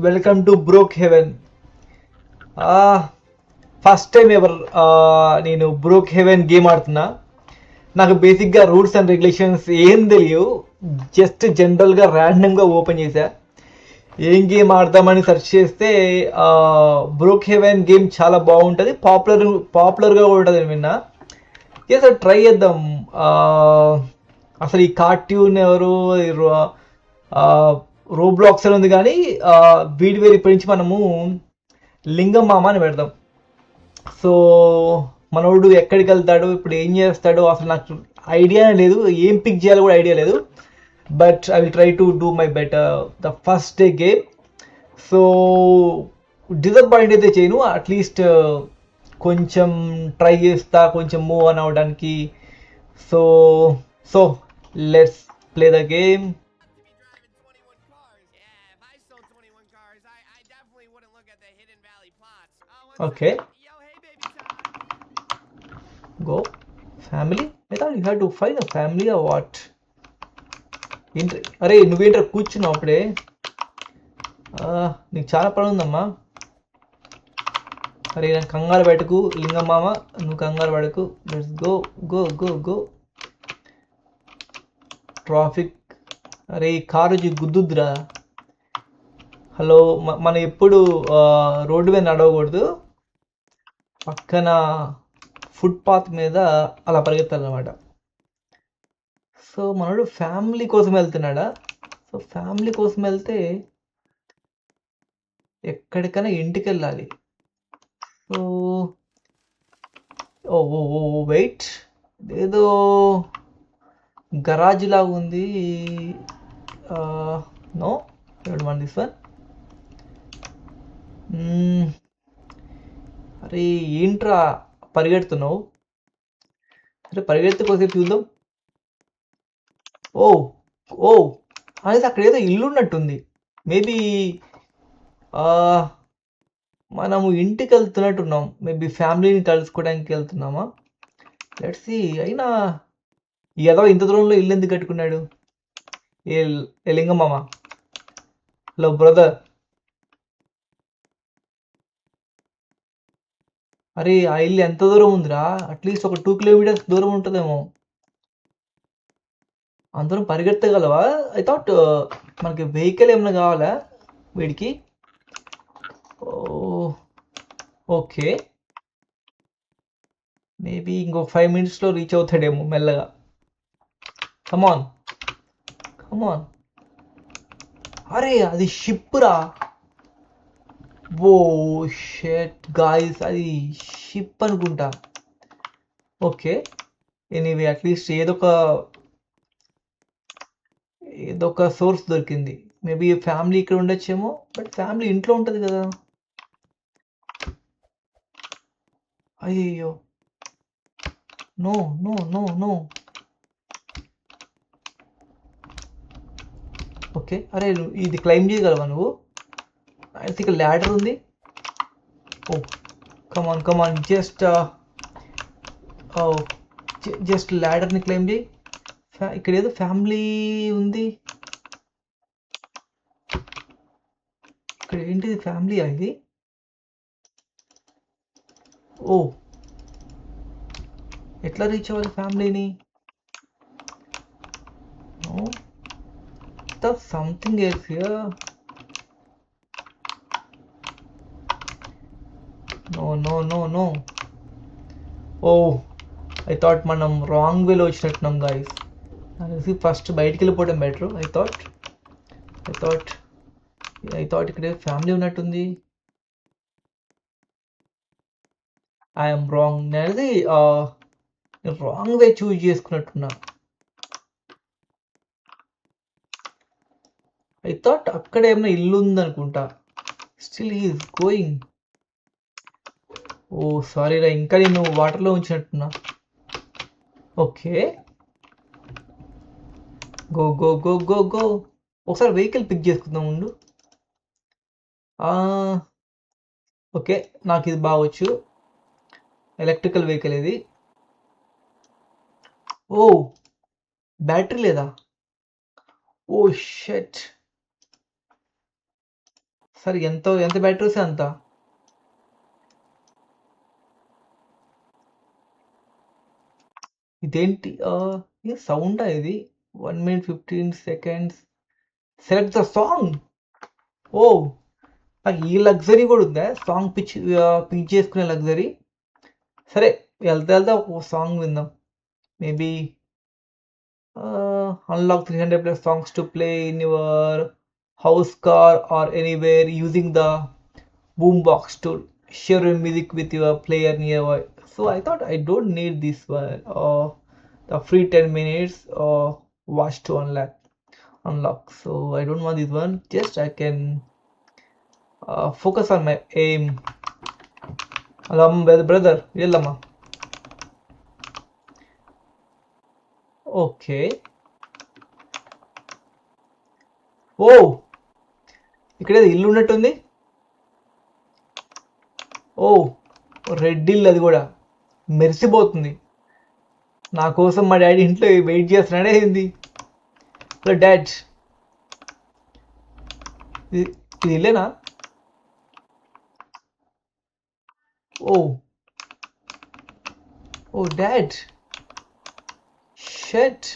Welcome to Brookhaven. First time ever నేను Brookhaven game ఆడుతున్నా. నాకు బేసిక్గా రూల్స్ అండ్ రెగ్యులేషన్స్ ఏం తెలియవు. జస్ట్ జనరల్గా ర్యాండమ్గా ఓపెన్ చేశా. ఏం గేమ్ ఆడదామని సెర్చ్ చేస్తే బ్రోక్ హెవెన్ గేమ్ చాలా బాగుంటుంది, పాపులర్గా ఉంటుంది అని విన్నా. సార్ ట్రై చేద్దాం. అసలు ఈ కార్టూన్ ఎవరు, రోబ్లాక్స్ అని ఉంది కానీ వీడి వేరు ఇప్పటి నుంచి మనము లింగం మామ అని పెడదాం. సో మనోడు ఎక్కడికి వెళ్తాడు, ఇప్పుడు ఏం చేస్తాడు అసలు నాకు ఐడియా లేదు, ఏం పిక్ చేయాలో కూడా ఐడియా లేదు. But I will try to do my better the first day game. So disappoint అయితే చేయను, అట్లీస్ట్ కొంచెం ట్రై చేస్తా, కొంచెం మూవ్ ఆన్ అవ్వడానికి. So so let's play the game. Okay, go family. I thought you had to find a family or what? అరే నువ్వేంట్రా కూర్చున్నావు అప్పుడే? నీకు చాలా పని ఉందమ్మా. అరే నాకు కంగారు పెట్టుకు లింగమ్మామ, నువ్వు కంగారు పడకు. Let's go go go go. Traffic. అరే ఈ కారు గుద్దుద్దురా. హలో, మనం ఎప్పుడు రోడ్డు మీద నడవకూడదు, పక్కన ఫుట్పాత్ మీద అలా పరిగెత్తాలన్నమాట. సో మనోడు ఫ్యామిలీ కోసం వెళ్తున్నాడా? సో ఫ్యామిలీ కోసం వెళ్తే ఎక్కడికైనా ఇంటికి వెళ్ళాలి. So oh oh oh wait, ఏదో గరాజ్ లాగా ఉంది. No, one this one. అరే ఏంట్రా పరిగెడుతున్నావు? అరే పరిగెత్తుకోసేపు చూద్దాం. ఓ ఓ అనేది అక్కడ ఏదో ఇల్లు ఉన్నట్టుంది. మేబీ మనము ఇంటికి వెళ్తున్నట్టున్నాం, మేబీ ఫ్యామిలీని కలుసుకోవడానికి వెళ్తున్నామా? Let's see. అయినా ఏదో ఇంత దూరంలో ఇల్లు ఎందుకు కట్టుకున్నాడు? ఏ లింగమ్మ, హలో బ్రదర్. అరే ఆ ఇల్లు ఎంత దూరం ఉందిరా? అట్లీస్ట్ ఒక 2 కిలోమీటర్స్ దూరం ఉంటుందేమో. అందరం పరిగెత్తగలవా? ఐ థాట్ మనకి వెహికల్ ఏమైనా కావాలా వీడికి? ఓకే, మేబీ ఇంకొక 5 minutesలో రీచ్ అవుతాడేమో మెల్లగా. కమాన్ కమాన్. అరే అది షిప్ రా. ఓ షెట్ గాయ్స్, అది షిప్ అనుకుంటా. ఓకే, ఎనీవే అట్లీస్ట్ ఏదో ఒక సోర్స్ దొరికింది. మేబీ ఫ్యామిలీ ఇక్కడ ఉండొచ్చేమో, బట్ ఫ్యామిలీ ఇంట్లో ఉంటుంది కదా. అయ్యో, no no no no. Okay, అరే ఇది క్లైమ్ చేయగలవా నువ్వు? అయితే ఇక్కడ ల్యాడర్ ఉంది. ఓ కమాన్ కమాన్, జస్ట్ ల్యాడర్ని క్లైమ్ చేయి. ఇక్కడ ఏదో ఫ్యామిలీ ఉంది. ఇక్కడ ఏంటిది, ఫ్యామిలీ ఇది? ఓ ఎట్లా రీచ్ అవ్వాలి ఫ్యామిలీని? Something else here. No no no no. Oh I thought మనం రాంగ్ వేలో వచ్చినట్టున్నాం గాయస్. అనేసి ఫస్ట్ బయటికి వెళ్ళిపోవడం బెటర్. ఐ థాట్ ఇక్కడ ఫ్యామిలీ ఉన్నట్టుంది. I'm wrong. నేనది రాంగ్ వే చూజ్ చేసుకున్నట్టున్నా. ఐ థాట్ అక్కడ ఏమైనా ఇల్లు ఉందనుకుంటా. Still he's going. Oh sorry రా, ఇంకా నేను వాటర్లో ఉంచినట్టున్నా. Okay, go go go go go. ఒకసారి వెహికల్ పిక్ చేసుకుందాం ముందు. ఓకే, నాకు ఇది బాగొచ్చు, ఎలక్ట్రికల్ వెహికల్ ఇది. ఓ బ్యాటరీ లేదా? ఓ షెట్. సరే ఎంత బ్యాటరీ వస్తే అంత. ఇదేంటి ఇది సౌండా ఇది? 1 minute 15 seconds. Select the song. Oh నాకు ఈ లగ్జరీ కూడా ఉందా, సాంగ్ పిచ్ చేసుకునే లగ్జరీ. సరే వెళ్తా ఒక సాంగ్ విందాం. Maybe unlock 300 plus songs to play in your house, car or anywhere using the boombox tool. Share your music with your player nearby. So I thought I don't need this one. The free 10 minutes watch to unlock. So I don't want this one. Just I can focus on my aim. Hello, brother. Yellama. Okay. Oh ఇక్కడ ఇల్లు ఉన్నట్టుంది. ఓ red ఇల్లు, అది కూడా మెరిసిపోతుంది. నా కోసం మా daddy ఇంట్లో వెయిట్ చేస్తున్నాడే ఏంది. హలో డాడ్, ఇది ఇల్లేనా? Oh dad, shut.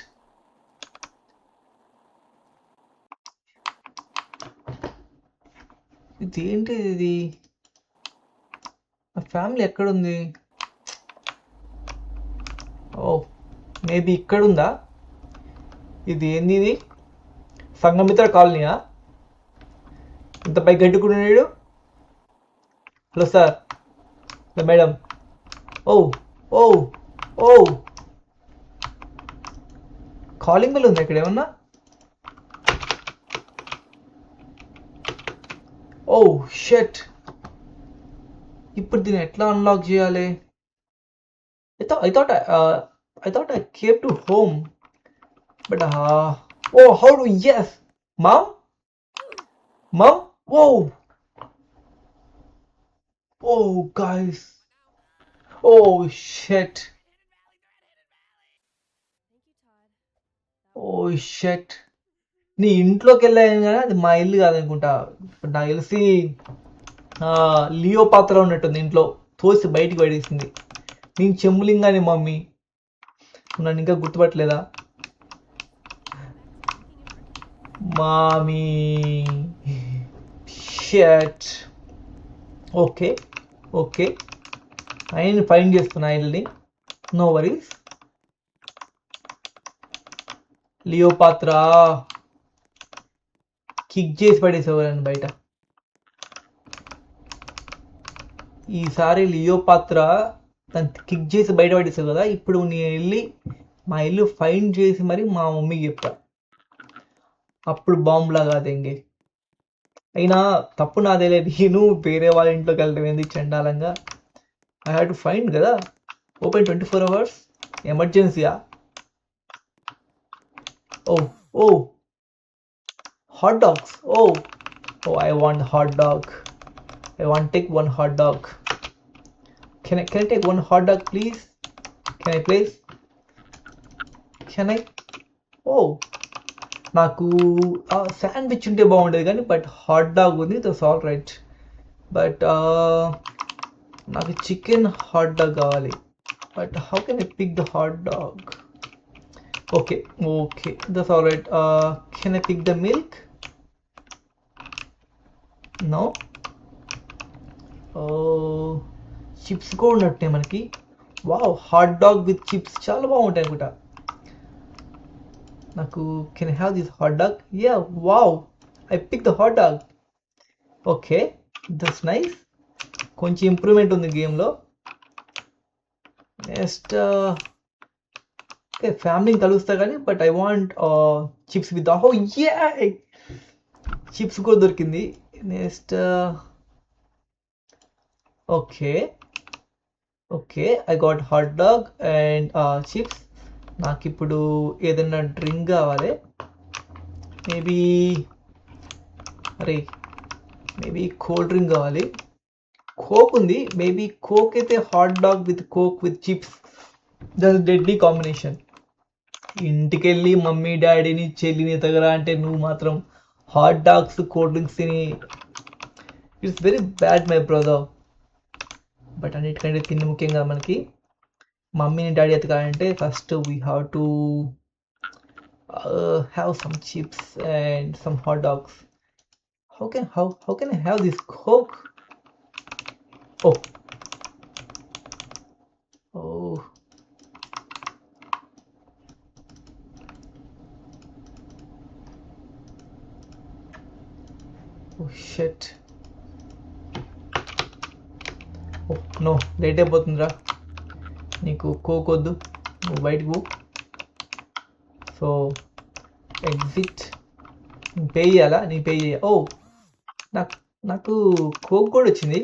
ఇదేంటి ఇది? నా ఫ్యామిలీ ఎక్కడుంది? మేబీ ఇక్కడుందా? ఇది ఏంది? ఇది సంఘమిత్ర కాలనీయా? ఇంత పై గడ్డుకున్నాడు. Hello sir, hello madam. Oh oh oh calling bell ఉంది ఇక్కడ ఏమన్నా? Oh shut. ఇప్పుడు దీన్ని ఎట్లా అన్లాక్ చేయాలి? I thought I came to home, but how do? Yes, mom. Oh guys, oh shit. Oh shut. నీ ఇంట్లోకి వెళ్ళాను కానీ అది మా ఇల్లు కాదనుకుంటా. ఇప్పుడు నాకు తెలిసి లియో పాత్ర ఉన్నట్టుంది. ఇంట్లో తోసి బయటికి పడేసింది. నేను చెమ్ములింగాని మమ్మీ. నన్ను ఇంకా గుర్తుపట్టలేదా? Mommy shut. ఓకే ఆయన ఫైండ్ చేస్తున్నా ఇల్లుని. No worries. లియో పాత్ర కిక్ చేసి పడేసేవారని బయట. ఈసారి లియో పాత్ర దాన్ని కిక్ చేసి బయట పడేసావు కదా. ఇప్పుడు నేను వెళ్ళి మా ఇల్లు ఫైండ్ చేసి మరి మా మమ్మీకి చెప్తా. అప్పుడు బాంబులా కాదేంగే. అయినా తప్పు నాదేలే. నేను వేరే వాళ్ళ ఇంట్లోకి వెళ్ళటం ఏంది చండాలంగా. ఐ హ్యావ్ టు ఫైండ్ కదా. Open 24 hours ఎమర్జెన్సీయా? Oh hot dogs. Oh, I want hot dog. I want to take one hot dog. Can I take one hot dog please? Can I please? Can I? Oh, నాకు sandwich ఉంటే బాగుండేది కానీ but hot dog ఉంది. That's all right. But నాకు chicken hot dog కావాలి. But how can I pick the hot dog? Okay that's all right. Can I pick the milk? No. Chips కూడా ఉన్నట్టే మనకి. Wow, hot dog with chips చాలా బాగుంటాయి అనుకుంటా. నాకు can I have this hot dog? Yeah, wow, I pick the hot dog. Okay, that's nice. కొంచెం improvement ఉంది గేమ్లో. నెక్స్ట్ ఫ్యామిలీని కలుస్తా కానీ but I want chips with chips కూడా దొరికింది. Next okay I got hot dog and chips. నాకు ఇప్పుడు ఏదైనా డ్రింక్ కావాలి. మేబీ కోల్డ్ డ్రింక్ కావాలి. కోక్ ఉంది. మేబీ కోక్ అయితే hot dog with coke with chips, that's deadly combination. ఇంటికి వెళ్ళి మమ్మీ డాడీని చెల్లిని తగరా అంటే నువ్వు మాత్రం హాట్ డాగ్స్ కోల్డ్ డ్రింక్స్ తిని it's very bad my brother. But అన్నిటికంటే తిండి ముఖ్యంగా మనకి. మమ్మీని డాడీ ఎతకాలంటే first we have to have some chips and some hot dogs. How can I have this Coke? Oh, oh, oh shit. Oh no, late అయిపోతుందిరా. నీకు coke వద్దు, నువ్వు బయటకు పో. So exit. పే చేయాలా? నీకు పే చేయాలి. ఓ నాకు నాకు కోక్ కూడా వచ్చింది.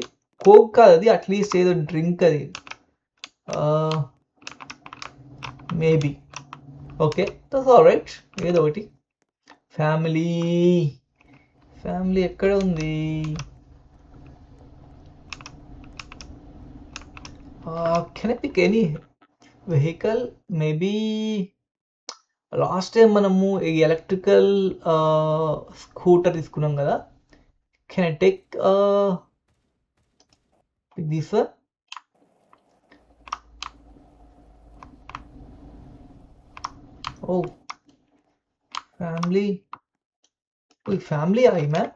కోక్ కాదు అది, అట్లీస్ట్ ఏదో డ్రింక్ అది. Maybe okay, that's all right. ఏదో ఒకటి. ఫ్యామిలీ ఫ్యామిలీ ఎక్కడ ఉంది? Can I pick any vehicle? Maybe last time మనము ఈ ఎలక్ట్రికల్ స్కూటర్ తీసుకున్నాం కదా. Can I take this? Oh family, family आई मैं.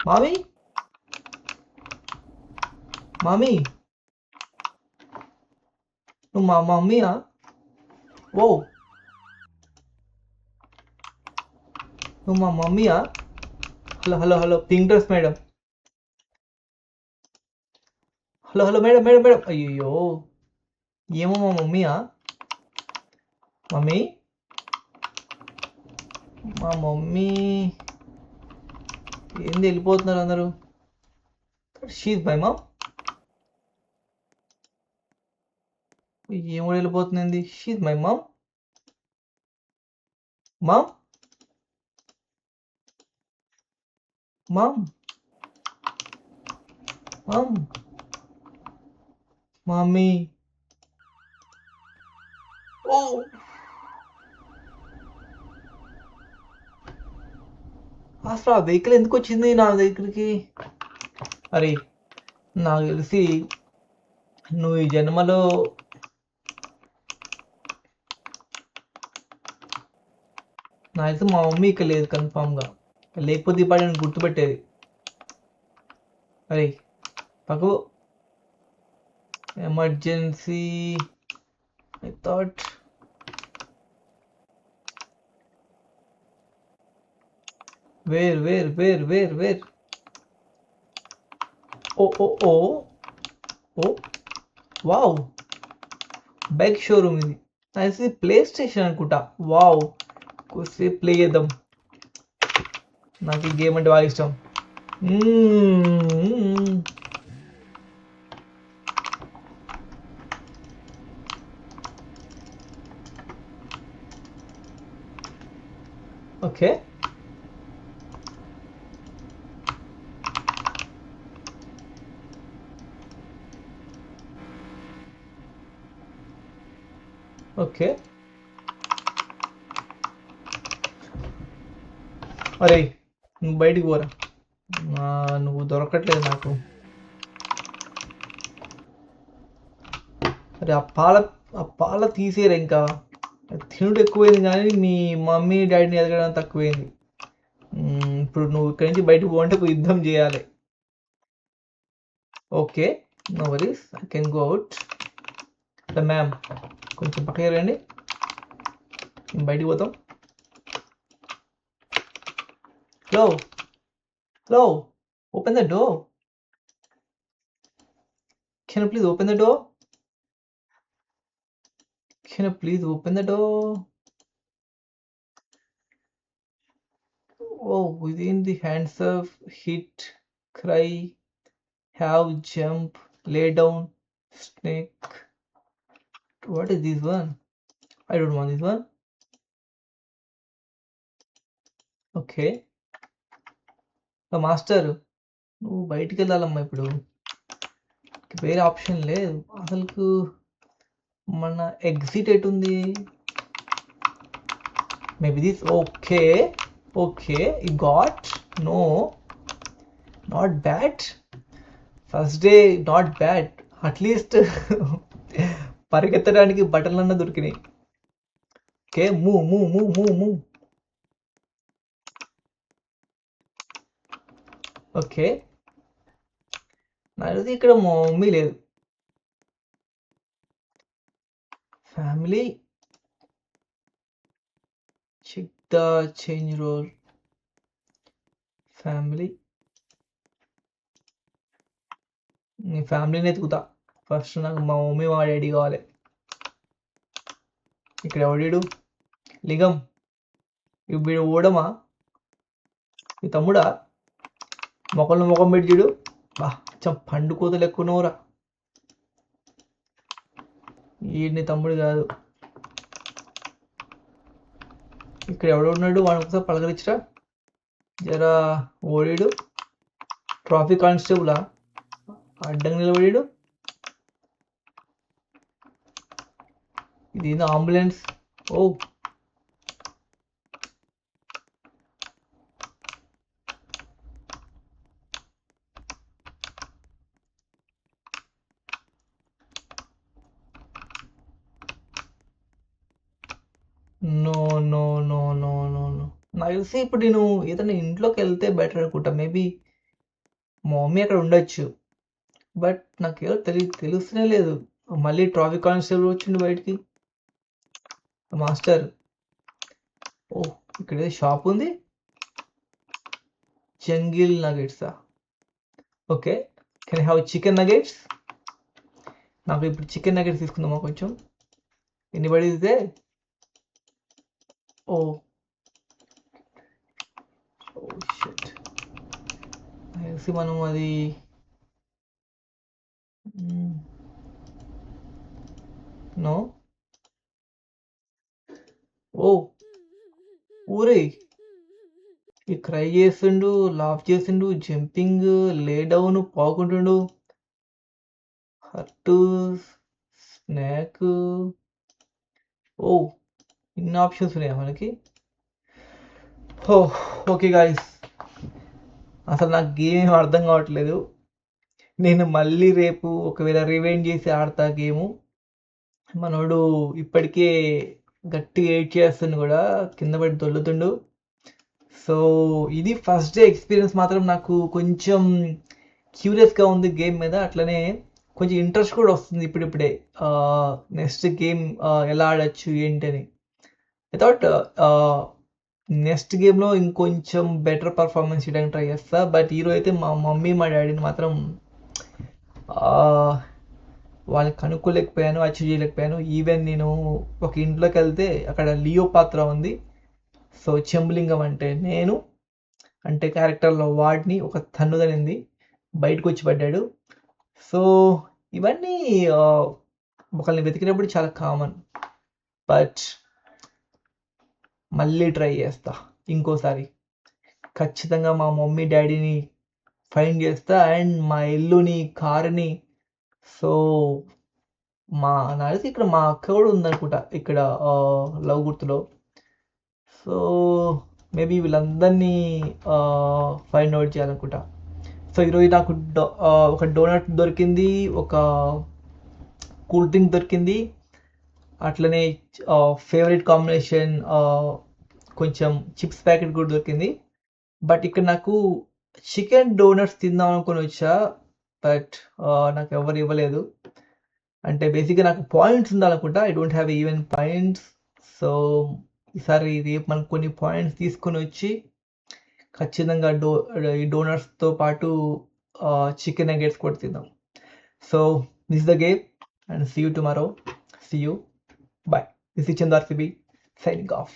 मामी मामी నువ్వు మా మమ్మీయా? ఓ నువ్వు మా మమ్మీయా? Hello hello hello pink dress madam. Hello hello madam madam madam. అయ్యో ఏమో మా మమ్మీయా? మమ్మీ మా మమ్మీ ఏంది వెళ్ళిపోతున్నారు అందరూ? She's my mom. ఏం కూడా వెళ్ళిపోతుంది? She's my mom. Mom mom mom mummy. Oh అసలు ఆ వెహికల్ ఎందుకు వచ్చింది నా దగ్గరికి? అరే నాకు తెలిసి నువ్వు ఈ జన్మలో నాకు తెలిసి మా మమ్మీ ఇక్కడ లేదు కన్ఫామ్గా. లేకపోతే ఈ పాట నేను గుర్తుపెట్టేది. అరే పక్కకు. Emergency. I thought where. Oh oh oh oh wow, bike showroom ఇది. అది ప్లే స్టేషన్ అనుకుంటా. వావ్, కొద్దిసేపు ప్లే చేద్దాం. నాకు ఈ గేమ్ అంటే బాగా ఇష్టం. Okay okay. అరే నువ్వు బయటికి పోరా, నువ్వు దొరకట్లేదు నాకు. అరే ఆ పాల తీసేరా. ఇంకా తినుడు ఎక్కువైంది కానీ మీ మమ్మీ డాడీని ఎదగడం తక్కువైంది. ఇప్పుడు నువ్వు ఇక్కడి నుంచి బయటకు పోవంటే ఒక యుద్ధం చేయాలి. Okay no worries, I can go out. Ma'am కొంచెం పక్కకి రండి, బయటికి పోతాం. Hello, open the door. Can you please open the door? Can you please open the door? Oh, within the hands of hit, cry, have, jump, lay down, snake. What is this one? I don't want this one. Okay. Master నువ్వు బయటికి వెళ్ళాలమ్మా. ఇప్పుడు వేరే option లేదు అసలుకు. మన exit ఎటు ఉంది? Maybe this. Okay okay, you got. No not bad. First day not bad. At least పరిగెత్తడానికి బట్టలన్నా దొరికినాయి. Okay, move move move move move. Okay, నాది ఇక్కడ మా మమ్మీ లేదు. Family, check the change role. Family, నీ ఫ్యామిలీని ఎతుకుతా. ఫస్ట్ నాకు మా మమ్మీ మా డాడీ కావాలి. ఇక్కడ ఎవడీడు? లింగం, వీడు ఓడమా? ఈ తమ్ముడా? ముఖం పెట్టి చూడు. బా పండు కూతలు ఎక్కువనవురా. ఈయన్ని తమ్ముడు కాదు. ఇక్కడ ఎవడో ఉన్నాడు, వాడిని ఒకసారి పలకరించరా. జరా ఓడీడు. ట్రాఫిక్ కానిస్టేబులా? అడ్డంగా నిలబడాడు. ఇది ambulance. Oh, no no no no no no. నాకు తెలిసి ఇప్పుడు నేను ఏదైనా ఇంట్లోకి వెళ్తే బెటర్ అనుకుంటా. మేబీ మా మమ్మీ అక్కడ ఉండొచ్చు, బట్ నాకు ఏదో తెలుస్తూనే లేదు. మళ్ళీ ట్రాఫిక్ కానిస్టేబుల్ వచ్చిండు బయటికి. మాస్టర్, ఓ ఇక్కడ ఏదో షాప్ ఉంది. జంగిల్ నగెట్సా? Okay, can I have chicken nuggets? నాకు ఇప్పుడు చికెన్ నగెట్స్ తీసుకుందామా కొంచెం? ఎన్ని పడితే? ఓ షిట్, తెలిసి మనం అది నో. ఓ ఊరే, ఈ క్రై చేస్తుండు, లాఫ్ చేసిండు, జంపింగ్, లే డౌన్, పాకుంటుండు, హర్ట్, స్నాక్. ఓ, ఇన్ని ఆప్షన్స్ ఉన్నాయా మనకి? ఓ ఓకే గాయస్, అసలు నాకు గేమ్ ఏం అర్థం కావట్లేదు. నేను మళ్ళీ రేపు ఒకవేళ రివైండ్ చేసి ఆడతా గేము. మనోడు ఇప్పటికే గట్టిగా ఎయిట్ చేస్తుండు కూడా, కింద పడి దొల్లుతుండు. సో ఇది ఫస్ట్ డే ఎక్స్పీరియన్స్. మాత్రం నాకు కొంచెం క్యూరియస్గా ఉంది గేమ్ మీద. అట్లనే కొంచెం ఇంట్రెస్ట్ కూడా వస్తుంది ఇప్పుడిప్పుడే. నెక్స్ట్ గేమ్ ఎలా ఆడచ్చు ఏంటని. ఐ థాట్ నెక్స్ట్ గేమ్లో ఇంకొంచెం బెటర్ పర్ఫార్మెన్స్ చేయడానికి ట్రై చేస్తా. బట్ ఈరోజు అయితే మా మమ్మీ మా డాడీని మాత్రం వాళ్ళని కనుక్కోలేకపోయాను, అచీవ్ చేయలేకపోయాను. ఈవెన్ నేను ఒక ఇంట్లోకి వెళ్తే అక్కడ లియో పాత్ర ఉంది. సో చెంబులింగం అంటే నేను, అంటే క్యారెక్టర్లో వాడిని ఒక తన్నుదనింది, బయటకు వచ్చి పడ్డాడు. సో ఇవన్నీ ఒకరిని వెతికినప్పుడు చాలా కామన్. బట్ మళ్ళీ ట్రై చేస్తా ఇంకోసారి. ఖచ్చితంగా మా మమ్మీ డాడీని ఫైండ్ చేస్తా, అండ్ మా ఇల్లుని, కారుని. సో నాకు ఇక్కడ మా అక్క కూడా ఉందనుకుంటా ఇక్కడ లవ్ గుర్తులో. సో మేబీ వీళ్ళందరినీ ఫైండ్ అవుట్ చేయాలనుకుంటా. సో ఈరోజు నాకు ఒక డోనట్ దొరికింది, ఒక కూల్ డ్రింక్ దొరికింది, అట్లనే ఫేవరెట్ కాంబినేషన్ కొంచెం చిప్స్ ప్యాకెట్ కూడా దొరికింది. బట్ ఇక్కడ నాకు చికెన్ డోనట్స్ తిందాం అనుకుని వచ్చా, బట్ నాకు ఎవరు ఇవ్వలేదు. అంటే బేసిక్గా నాకు పాయింట్స్ ఉండాలనుకుంటా. I don't have even points. So ఈసారి రేపు మనం కొన్ని పాయింట్స్ తీసుకొని వచ్చి ఖచ్చితంగా ఈ డోనట్స్తో పాటు చికెన్ నగెట్స్ కూడా తిందాం. So this the game, and see you tomorrow. See you. Bye. This is Chandar Sibi signing off.